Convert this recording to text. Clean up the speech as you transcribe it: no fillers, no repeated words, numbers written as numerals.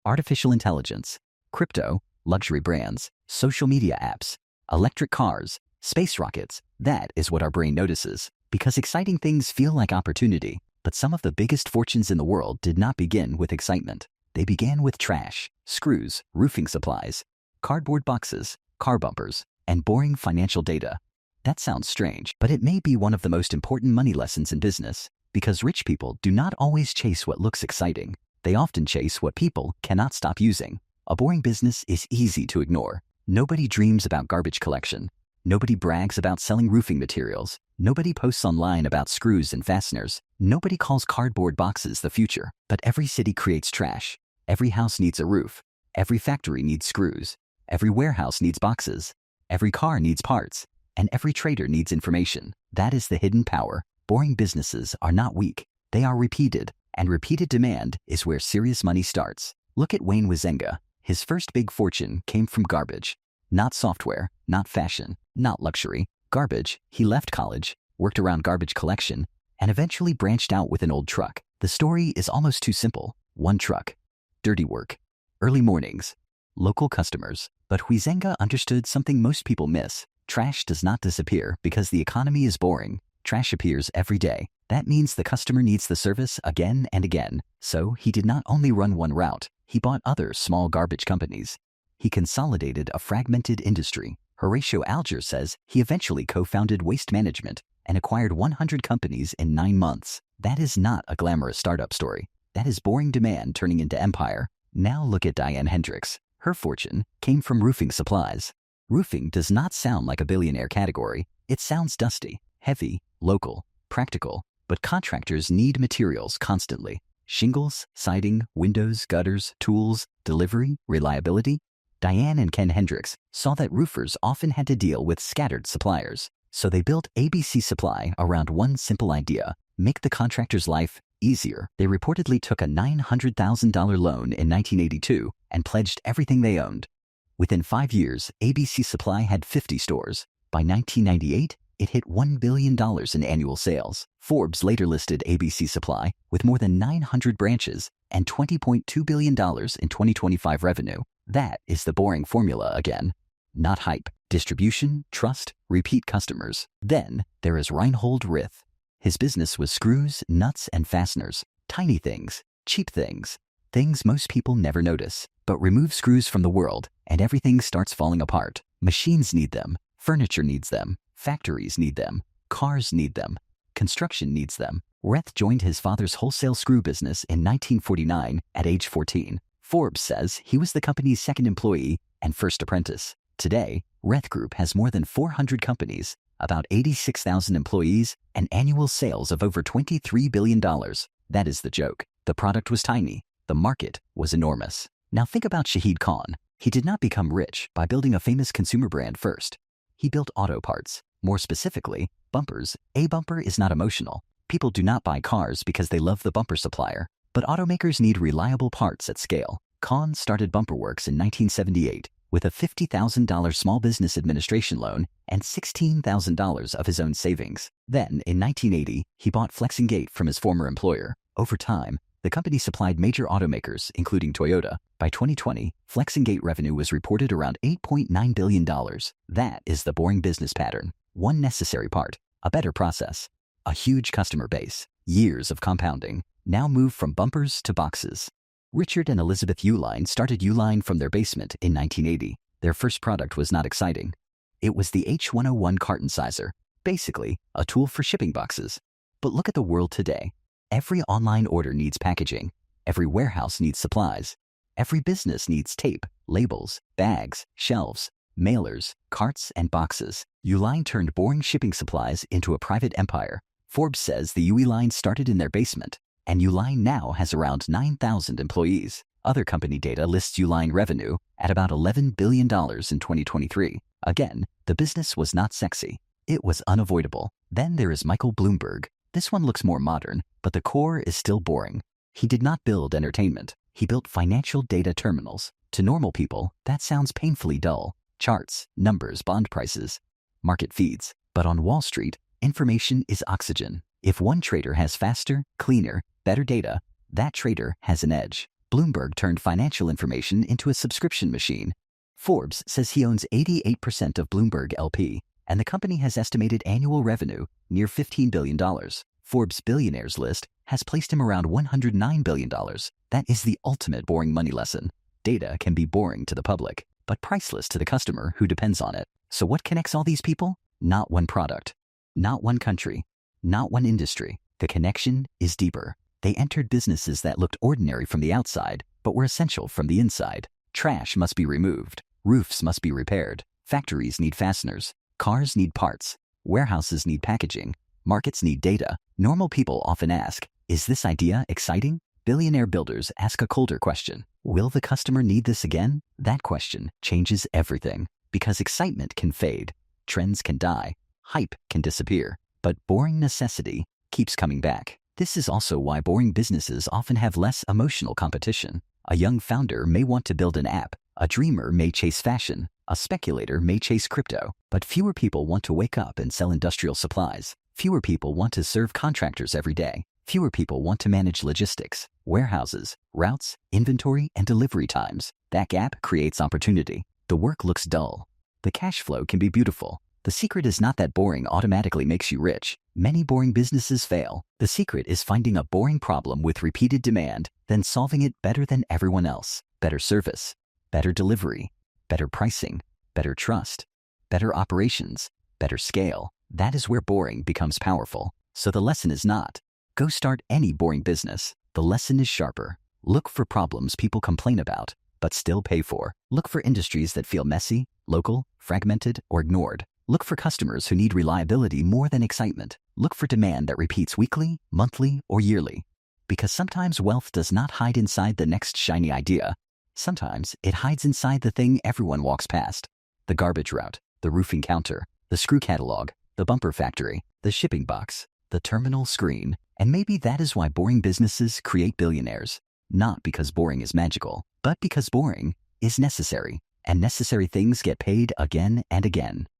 artificial intelligence, crypto, luxury brands, social media apps, electric cars, space rockets. That is what our brain notices, because exciting things feel like opportunity. But some of the biggest fortunes in the world did not begin with excitement. They began with trash, screws, roofing supplies, cardboard boxes, car bumpers, and boring financial data. That sounds strange, but it may be one of the most important money lessons in business, because rich people do not always chase what looks exciting. They often chase what people cannot stop using. A boring business is easy to ignore. Nobody dreams about garbage collection. Nobody brags about selling roofing materials. Nobody posts online about screws and fasteners. Nobody calls cardboard boxes the future. But every city creates trash. Every house needs a roof. Every factory needs screws. Every warehouse needs boxes. Every car needs parts. And every trader needs information. That is the hidden power. Boring businesses are not weak. They are repeated. And repeated demand is where serious money starts. Look at Wayne Huizenga. His first big fortune came from garbage. Not software, not fashion, not luxury. Garbage. He left college, worked around garbage collection, and eventually branched out with an old truck. The story is almost too simple. One truck. Dirty work. Early mornings. Local customers. But Huizenga understood something most people miss. Trash does not disappear because the economy is boring. Trash appears every day. That means the customer needs the service again and again. So he did not only run one route, he bought other small garbage companies. He consolidated a fragmented industry. Horatio Alger says he eventually co-founded Waste Management and acquired 100 companies in 9 months. That is not a glamorous startup story. That is boring demand turning into empire. Now look at Diane Hendricks. Her fortune came from roofing supplies. Roofing does not sound like a billionaire category. It sounds dusty, heavy, local, practical. But contractors need materials constantly. Shingles, siding, windows, gutters, tools, delivery, reliability. Diane and Ken Hendricks saw that roofers often had to deal with scattered suppliers. So they built ABC Supply around one simple idea: make the contractor's life easier. They reportedly took a $900,000 loan in 1982 and pledged everything they owned. Within 5 years, ABC Supply had 50 stores. By 1998, it hit $1 billion in annual sales. Forbes later listed ABC Supply with more than 900 branches and $20.2 billion in 2025 revenue. That is the boring formula again. Not hype. Distribution, trust, repeat customers. Then there is Reinhold Würth. His business was screws, nuts, and fasteners. Tiny things, cheap things, things most people never notice. But remove screws from the world and everything starts falling apart. Machines need them. Furniture needs them. Factories need them. Cars need them. Construction needs them. Würth joined his father's wholesale screw business in 1949 at age 14. Forbes says he was the company's second employee and first apprentice. Today, Würth Group has more than 400 companies, about 86,000 employees, and annual sales of over $23 billion. That is the joke. The product was tiny. The market was enormous. Now think about Shahid Khan. He did not become rich by building a famous consumer brand first. He built auto parts. More specifically, bumpers. A bumper is not emotional. People do not buy cars because they love the bumper supplier. But automakers need reliable parts at scale. Khan started Bumper Works in 1978 with a $50,000 small business administration loan and $16,000 of his own savings. Then, in 1980, he bought Flex-N-Gate from his former employer. Over time, the company supplied major automakers, including Toyota. By 2020, Flex-N-Gate revenue was reported around $8.9 billion. That is the boring business pattern. One necessary part: a better process. A huge customer base. Years of compounding. Now move from bumpers to boxes. Richard and Elizabeth Uihlein started Uihlein from their basement in 1980. Their first product was not exciting. It was the H101 carton sizer, basically a tool for shipping boxes. But look at the world today. Every online order needs packaging. Every warehouse needs supplies. Every business needs tape, labels, bags, shelves, mailers, carts, and boxes. Uihlein turned boring shipping supplies into a private empire. Forbes says the Uihlein started in their basement, and Uihlein now has around 9,000 employees. Other company data lists Uihlein revenue at about $11 billion in 2023. Again, the business was not sexy. It was unavoidable. Then there is Michael Bloomberg. This one looks more modern, but the core is still boring. He did not build entertainment. He built financial data terminals. To normal people, that sounds painfully dull. Charts, numbers, bond prices, market feeds. But on Wall Street, information is oxygen. If one trader has faster, cleaner, better data, that trader has an edge. Bloomberg turned financial information into a subscription machine. Forbes says he owns 88% of Bloomberg LP, and the company has estimated annual revenue near $15 billion. Forbes' Billionaires list has placed him around $109 billion. That is the ultimate boring money lesson. Data can be boring to the public, but priceless to the customer who depends on it. So what connects all these people? Not one product, not one country, not one industry. The connection is deeper. They entered businesses that looked ordinary from the outside, but were essential from the inside. Trash must be removed. Roofs must be repaired. Factories need fasteners. Cars need parts. Warehouses need packaging. Markets need data. Normal people often ask, is this idea exciting? Billionaire builders ask a colder question. Will the customer need this again? That question changes everything, because excitement can fade, trends can die, hype can disappear, but boring necessity keeps coming back. This is also why boring businesses often have less emotional competition. A young founder may want to build an app. A dreamer may chase fashion. A speculator may chase crypto. But fewer people want to wake up and sell industrial supplies. Fewer people want to serve contractors every day. Fewer people want to manage logistics, warehouses, routes, inventory, and delivery times. That gap creates opportunity. The work looks dull. The cash flow can be beautiful. The secret is not that boring automatically makes you rich. Many boring businesses fail. The secret is finding a boring problem with repeated demand, then solving it better than everyone else. Better service, better delivery, better pricing, better trust, better operations, better scale. That is where boring becomes powerful. So the lesson is not, go start any boring business. The lesson is sharper. Look for problems people complain about, but still pay for. Look for industries that feel messy, local, fragmented, or ignored. Look for customers who need reliability more than excitement. Look for demand that repeats weekly, monthly, or yearly. Because sometimes wealth does not hide inside the next shiny idea. Sometimes it hides inside the thing everyone walks past. The garbage route, the roofing counter, the screw catalog, the bumper factory, the shipping box, the terminal screen. And maybe that is why boring businesses create billionaires. Not because boring is magical, but because boring is necessary. And necessary things get paid again and again.